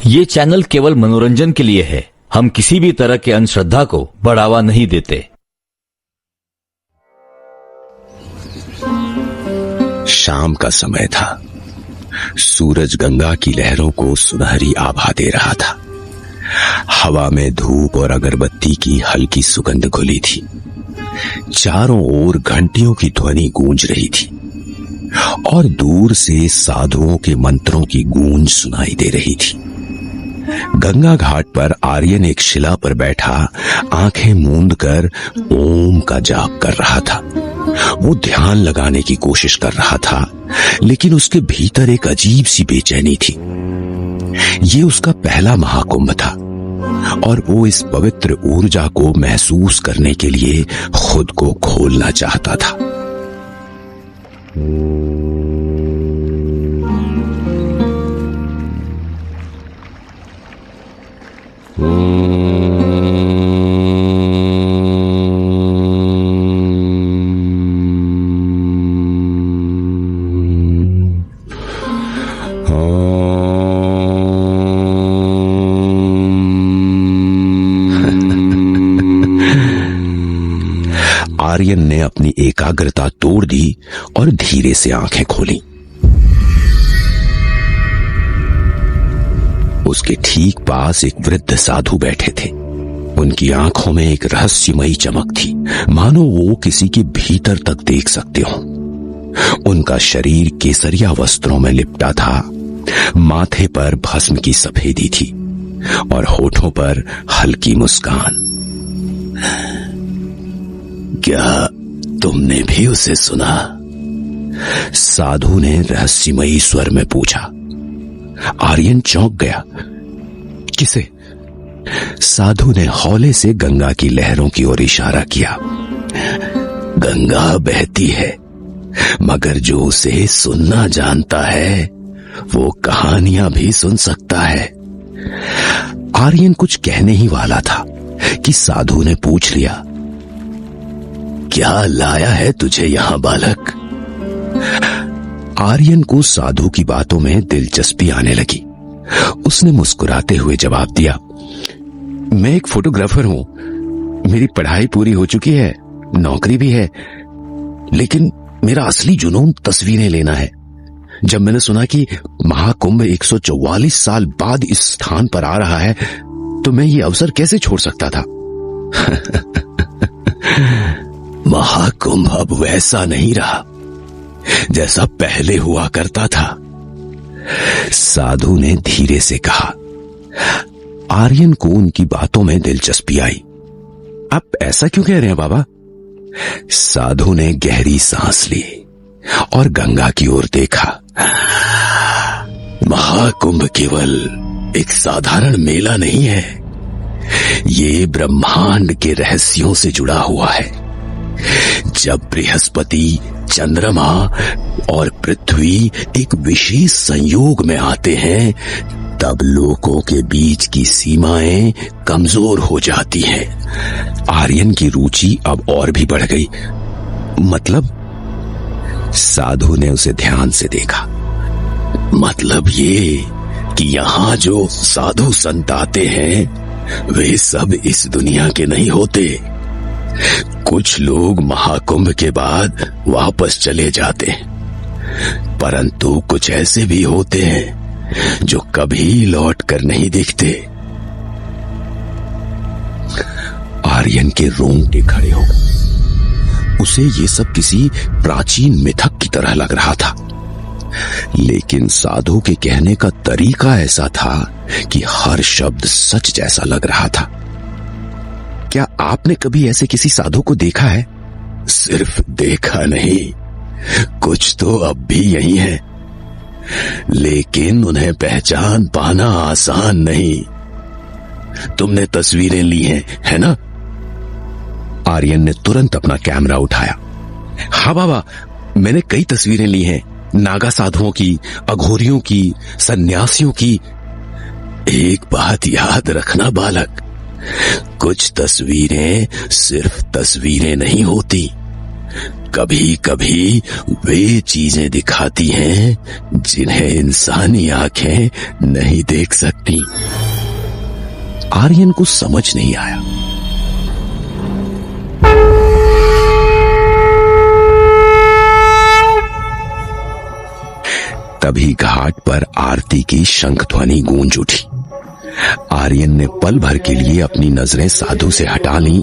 ये चैनल केवल मनोरंजन के लिए है। हम किसी भी तरह के अंधश्रद्धा को बढ़ावा नहीं देते। शाम का समय था। सूरज गंगा की लहरों को सुनहरी आभा दे रहा था। हवा में धूप और अगरबत्ती की हल्की सुगंध घुली थी। चारों ओर घंटियों की ध्वनि गूंज रही थी और दूर से साधुओं के मंत्रों की गूंज सुनाई दे रही थी। गंगा घाट पर आर्यन एक शिला पर बैठा आंखें मूंद कर ओम का जाप कर रहा था। वो ध्यान लगाने की कोशिश कर रहा था, लेकिन उसके भीतर एक अजीब सी बेचैनी थी। ये उसका पहला महाकुंभ था और वो इस पवित्र ऊर्जा को महसूस करने के लिए खुद को खोलना चाहता था। आर्यन ने अपनी एकाग्रता तोड़ दी और धीरे से आंखें खोली। उसके ठीक पास एक वृद्ध साधु बैठे थे। उनकी आंखों में एक रहस्यमयी चमक थी, मानो वो किसी के भीतर तक देख सकते हो। उनका शरीर केसरिया वस्त्रों में लिपटा था, माथे पर भस्म की सफेदी थी और होठों पर हल्की मुस्कान। क्या तुमने भी उसे सुना? साधु ने रहस्यमयी स्वर में पूछा। आर्यन चौंक गया। किसे? साधु ने हौले से गंगा की लहरों की ओर इशारा किया। गंगा बहती है, मगर जो उसे सुनना जानता है वो कहानियां भी सुन सकता है। आर्यन कुछ कहने ही वाला था कि साधु ने पूछ लिया, क्या लाया है तुझे यहां बालक? आर्यन को साधु की बातों में दिलचस्पी आने लगी। उसने मुस्कुराते हुए जवाब दिया, मैं एक फोटोग्राफर हूं। मेरी पढ़ाई पूरी हो चुकी है, नौकरी भी है, लेकिन मेरा असली जुनून तस्वीरें लेना है। जब मैंने सुना कि महाकुंभ 144 साल बाद इस स्थान पर आ रहा है, तो मैं ये अवसर कैसे छोड़ सकता था। महाकुंभ अब वैसा नहीं रहा जैसा पहले हुआ करता था, साधु ने धीरे से कहा। आर्यन को उनकी बातों में दिलचस्पी आई। आप ऐसा क्यों कह रहे हैं बाबा? साधु ने गहरी सांस ली और गंगा की ओर देखा। महाकुंभ केवल एक साधारण मेला नहीं है, ये ब्रह्मांड के रहस्यों से जुड़ा हुआ है। जब बृहस्पति, चंद्रमा और पृथ्वी एक विशेष संयोग में आते हैं, तब लोकों के बीच की सीमाएं कमजोर हो जाती हैं। आर्यन की रुचि अब और भी बढ़ गई। मतलब? साधु ने उसे ध्यान से देखा। मतलब ये कि यहां जो साधु संत आते हैं वे सब इस दुनिया के नहीं होते। कुछ लोग महाकुंभ के बाद वापस चले जाते हैं, परंतु कुछ ऐसे भी होते हैं जो कभी लौट कर नहीं दिखते। आर्यन के रोंगटे खड़े हो गए। उसे ये सब किसी प्राचीन मिथक की तरह लग रहा था, लेकिन साधु के कहने का तरीका ऐसा था कि हर शब्द सच जैसा लग रहा था। क्या आपने कभी ऐसे किसी साधु को देखा है? सिर्फ देखा नहीं, कुछ तो अब भी यही है, लेकिन उन्हें पहचान पाना आसान नहीं। तुमने तस्वीरें ली हैं, है ना? आर्यन ने तुरंत अपना कैमरा उठाया। हाँ बाबा, मैंने कई तस्वीरें ली हैं, नागा साधुओं की, अघोरियों की, सन्यासियों की। एक बात याद रखना बालक, कुछ तस्वीरें सिर्फ तस्वीरें नहीं होती, कभी कभी वे चीजें दिखाती हैं जिन्हें इंसानी आंखें नहीं देख सकती। आर्यन को समझ नहीं आया। तभी घाट पर आरती की शंख ध्वनि गूंज उठी। आर्यन ने पल भर के लिए अपनी नजरें साधु से हटा ली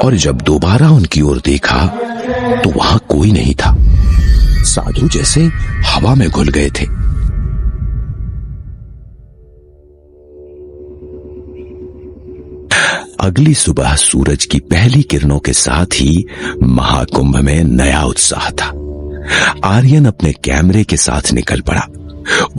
और जब दोबारा उनकी ओर देखा तो वहां कोई नहीं था। साधु जैसे हवा में घुल गए थे। अगली सुबह सूरज की पहली किरणों के साथ ही महाकुंभ में नया उत्साह था। आर्यन अपने कैमरे के साथ निकल पड़ा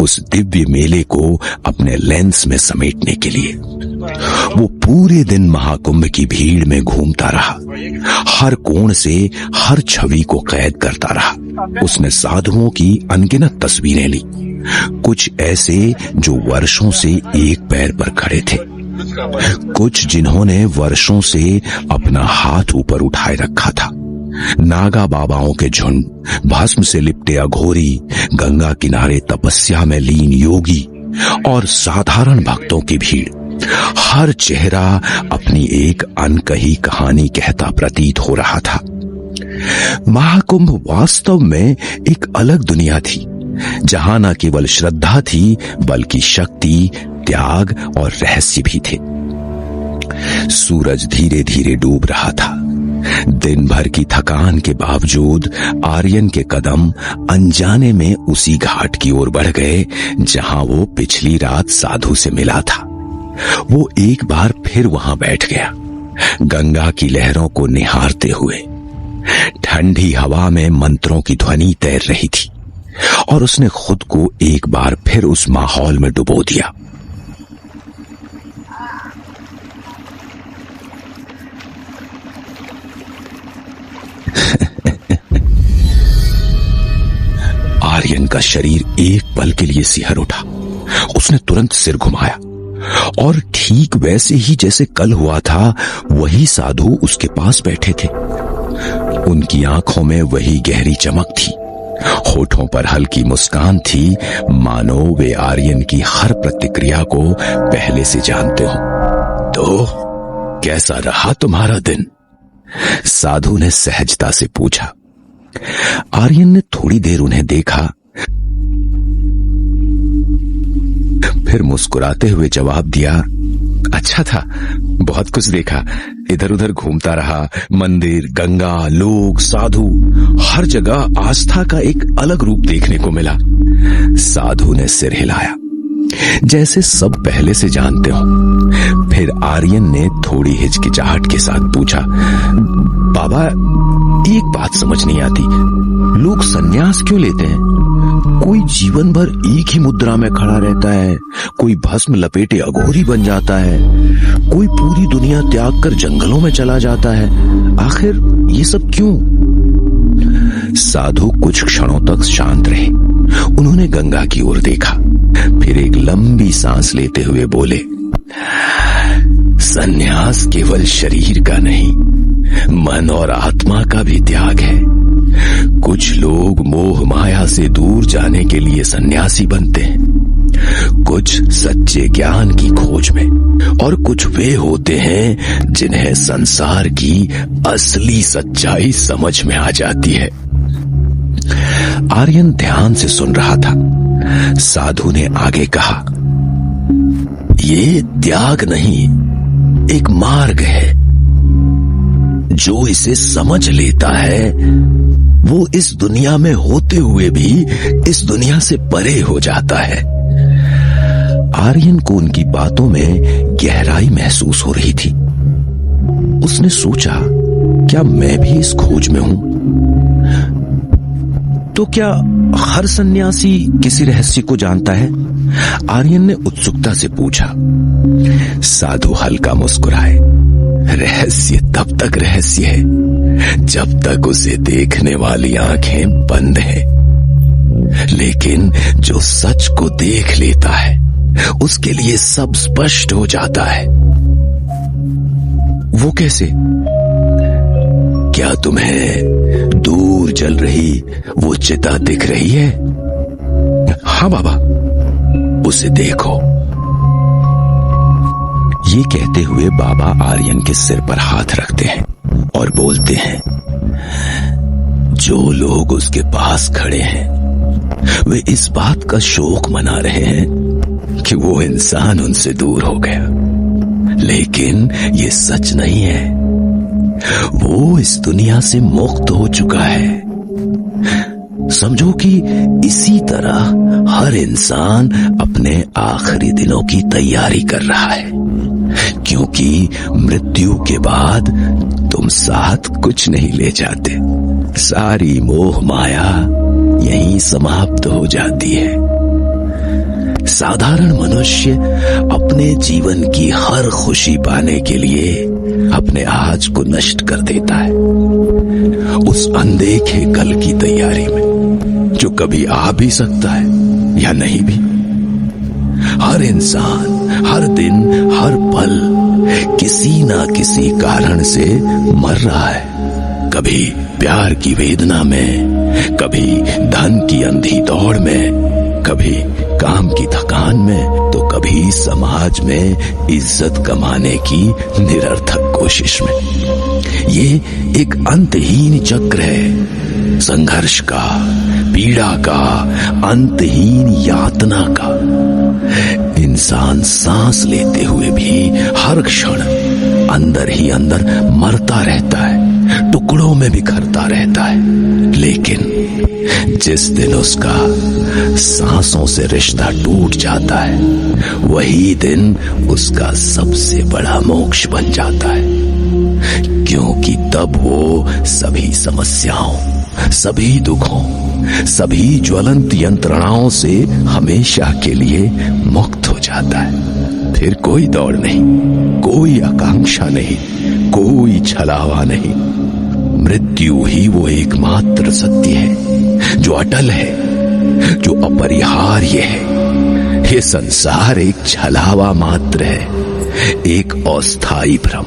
उस दिव्य मेले को अपने लेंस में समेटने के लिए। वो पूरे दिन महाकुंभ की भीड़ में घूमता रहा, हर कोण से हर छवि को कैद करता रहा। उसने साधुओं की अनगिनत तस्वीरें ली, कुछ ऐसे जो वर्षों से एक पैर पर खड़े थे, कुछ जिन्होंने वर्षों से अपना हाथ ऊपर उठाए रखा था, नागा बाबाओं के झुंड, भस्म से लिपटे अघोरी, गंगा किनारे तपस्या में लीन योगी और साधारण भक्तों की भीड़। हर चेहरा अपनी एक अनकही कहानी कहता प्रतीत हो रहा था। महाकुंभ वास्तव में एक अलग दुनिया थी, जहां न केवल श्रद्धा थी बल्कि शक्ति, त्याग और रहस्य भी थे। सूरज धीरे धीरे डूब रहा था। दिन भर की थकान के बावजूद आर्यन के कदम अनजाने में उसी घाट की ओर बढ़ गए जहां वो पिछली रात साधु से मिला था। वो एक बार फिर वहां बैठ गया, गंगा की लहरों को निहारते हुए। ठंडी हवा में मंत्रों की ध्वनि तैर रही थी और उसने खुद को एक बार फिर उस माहौल में डुबो दिया। आर्यन का शरीर एक पल के लिए सिहर उठा। उसने तुरंत सिर घुमाया और ठीक वैसे ही जैसे कल हुआ था, वही साधु उसके पास बैठे थे। उनकी आंखों में वही गहरी चमक थी, होठों पर हल्की मुस्कान थी, मानो वे आर्यन की हर प्रतिक्रिया को पहले से जानते हो। तो कैसा रहा तुम्हारा दिन? साधु ने सहजता से पूछा। आर्यन ने थोड़ी देर उन्हें देखा, फिर मुस्कुराते हुए जवाब दिया, अच्छा था, बहुत कुछ देखा, इधर उधर घूमता रहा, मंदिर, गंगा, लोग, साधु, हर जगह आस्था का एक अलग रूप देखने को मिला। साधु ने सिर हिलाया, जैसे सब पहले से जानते हो। फिर आर्यन ने थोड़ी हिचकिचाहट के साथ पूछा, बाबा एक बात समझ नहीं आती, लोग सन्यास क्यों लेते हैं? कोई जीवन भर एक ही मुद्रा में खड़ा रहता है, कोई भस्म लपेटे अघोरी बन जाता है, कोई पूरी दुनिया त्याग कर जंगलों में चला जाता है। आखिर ये सब क्यों? साधु कुछ क्षणों तक शांत रहे। उन्होंने गंगा की ओर देखा, फिर एक लंबी सांस लेते हुए बोले, सन्यास केवल शरीर का नहीं, मन और आत्मा का भी त्याग है। कुछ लोग मोह माया से दूर जाने के लिए सन्यासी बनते हैं, कुछ सच्चे ज्ञान की खोज में, और कुछ वे होते हैं जिन्हें संसार की असली सच्चाई समझ में आ जाती है। आर्यन ध्यान से सुन रहा था। साधु ने आगे कहा, ये त्याग नहीं, एक मार्ग है। जो इसे समझ लेता है वो इस दुनिया में होते हुए भी इस दुनिया से परे हो जाता है। आर्यन को उनकी बातों में गहराई महसूस हो रही थी। उसने सोचा, क्या मैं भी इस खोज में हूं? तो क्या हर सन्यासी किसी रहस्य को जानता है? आर्यन ने उत्सुकता से पूछा। साधु हल्का मुस्कुराए, रहस्य तब तक रहस्य है जब तक उसे देखने वाली आंखें बंद हैं, लेकिन जो सच को देख लेता है उसके लिए सब स्पष्ट हो जाता है। वो कैसे? क्या तुम्हें दूर जल रही वो चिता दिख रही है? हाँ बाबा, उसे देखो। ये कहते हुए बाबा आर्यन के सिर पर हाथ रखते हैं और बोलते हैं, जो लोग उसके पास खड़े हैं वे इस बात का शोक मना रहे हैं कि वो इंसान उनसे दूर हो गया, लेकिन ये सच नहीं है। वो इस दुनिया से मुक्त हो चुका है। समझो कि इसी तरह हर इंसान अपने आखिरी दिनों की तैयारी कर रहा है, क्योंकि मृत्यु के बाद तुम साथ कुछ नहीं ले जाते। सारी मोह माया यहीं समाप्त हो जाती है। साधारण मनुष्य अपने जीवन की हर खुशी पाने के लिए अपने आज को नष्ट कर देता है, उस अनदेखे कल की तैयारी में, जो कभी आ भी सकता है या नहीं भी। हर इंसान हर दिन हर पल किसी ना किसी कारण से मर रहा है। कभी प्यार की वेदना में, कभी धन की अंधी दौड़ में, कभी काम की थकान में, तो कभी समाज में इज्जत कमाने की निरर्थक कोशिश में। ये एक अंतहीन चक्र है, संघर्ष का, पीड़ा का, अंतहीन यातना का। इंसान सांस लेते हुए भी हर क्षण अंदर ही अंदर मरता रहता है, टुकड़ों में बिखरता रहता है। लेकिन जिस दिन उसका सांसों से रिश्ता टूट जाता है, वही दिन उसका सबसे बड़ा मोक्ष बन जाता है, क्योंकि तब वो सभी समस्याओं, सभी दुखों, सभी ज्वलंत यंत्रणाओं से हमेशा के लिए मुक्त हो जाता है। फिर कोई दौड़ नहीं, कोई आकांक्षा नहीं, कोई छलावा नहीं। मृत्यु ही वो एकमात्र सत्य है, जो अटल है, जो अपरिहार्य है। ये संसार एक छलावा मात्र है, एक अस्थायी भ्रम,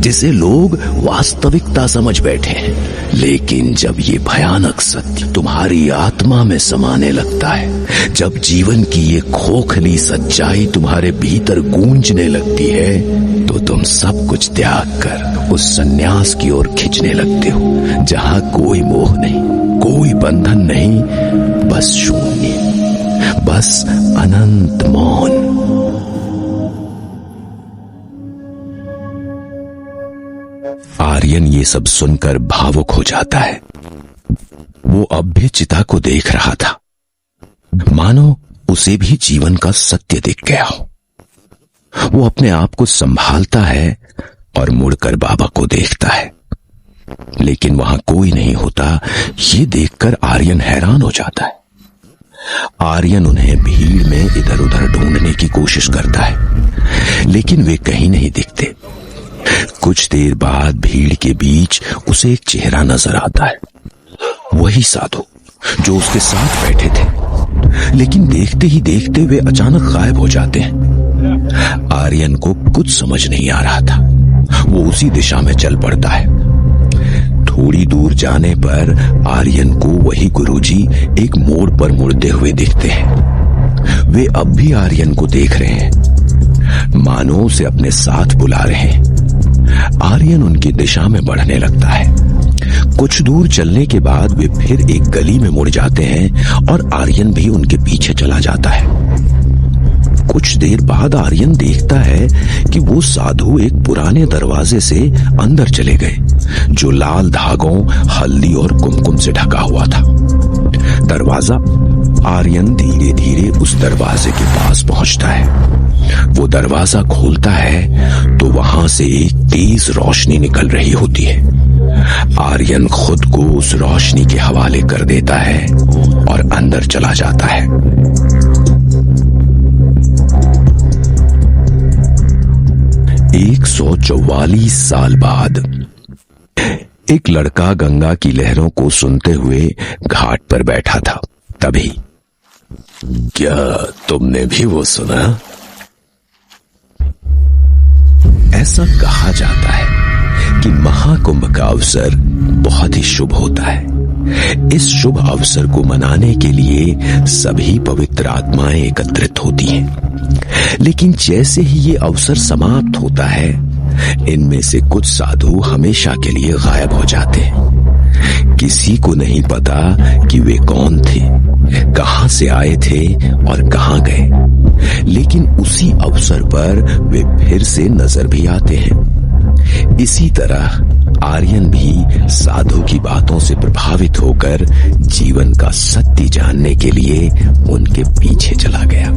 जिसे लोग वास्तविकता समझ बैठे हैं। लेकिन जब ये भयानक सत्य तुम्हारी आत्मा में समाने लगता है, जब जीवन की ये खोखली सच्चाई तुम्हारे भीतर गूंजने लगती है, तो तुम सब कुछ त्याग कर उस संन्यास की ओर खिंचने लगते हो, जहां कोई मोह नहीं, कोई बंधन नहीं, बस शून्य, बस अनंत मौन। आर्यन ये सब सुनकर भावुक हो जाता है। वो अब भी चिता को देख रहा था, मानो उसे भी जीवन का सत्य दिख गया हो। वो अपने आप को संभालता है और मुड़कर बाबा को देखता है, लेकिन वहां कोई नहीं होता। ये देखकर आर्यन हैरान हो जाता है। आर्यन उन्हें भीड़ में इधर उधर ढूंढने की कोशिश करता है, लेकिन वे कहीं नहीं दिखते। कुछ देर बाद भीड़ के बीच उसे एक चेहरा नजर आता है, वही साधु जो उसके साथ बैठे थे। लेकिन देखते ही देखते वे अचानक गायब हो जाते हैं। आर्यन को कुछ समझ नहीं आ रहा था। वो उसी दिशा में चल पड़ता है। थोड़ी दूर जाने पर आर्यन को वही गुरुजी एक मोड़ पर मुड़ते हुए दिखते हैं। वे अब भी आर्यन को देख रहे हैं, मानो उसे अपने साथ बुला रहे हैं। आर्यन उनकी दिशा में बढ़ने लगता है। कुछ दूर चलने के बाद वे फिर एक गली में मुड़ जाते हैं और आर्यन भी उनके पीछे चला जाता है। कुछ देर बाद आर्यन देखता है कि वो साधु एक पुराने दरवाजे से अंदर चले गए, जो लाल धागों, हल्दी और कुमकुम से ढका हुआ था। दरवाजा। आर्यन धीरे धीरे उस दरवाजे के पास पहुंचता है। वो दरवाजा खोलता है तो वहां से एक तेज रोशनी निकल रही होती है। आर्यन खुद को उस रोशनी के हवाले कर देता है और अंदर चला जाता है। 144 साल बाद एक लड़का गंगा की लहरों को सुनते हुए घाट पर बैठा था। तभी, क्या तुमने भी वो सुना? ऐसा कहा जाता है कि महाकुंभ का अवसर बहुत ही शुभ होता है। इस शुभ अवसर को मनाने के लिए सभी पवित्र आत्माएं एकत्रित होती हैं। लेकिन जैसे ही ये अवसर समाप्त होता है, इनमें से कुछ साधु हमेशा के लिए गायब हो जाते हैं। किसी को नहीं पता कि वे कौन थे, कहां से आए थे और कहां गए। लेकिन उसी अवसर पर वे फिर से नजर भी आते हैं। इसी तरह आर्यन भी साधु की बातों से प्रभावित होकर जीवन का सत्य जानने के लिए उनके पीछे चला गया।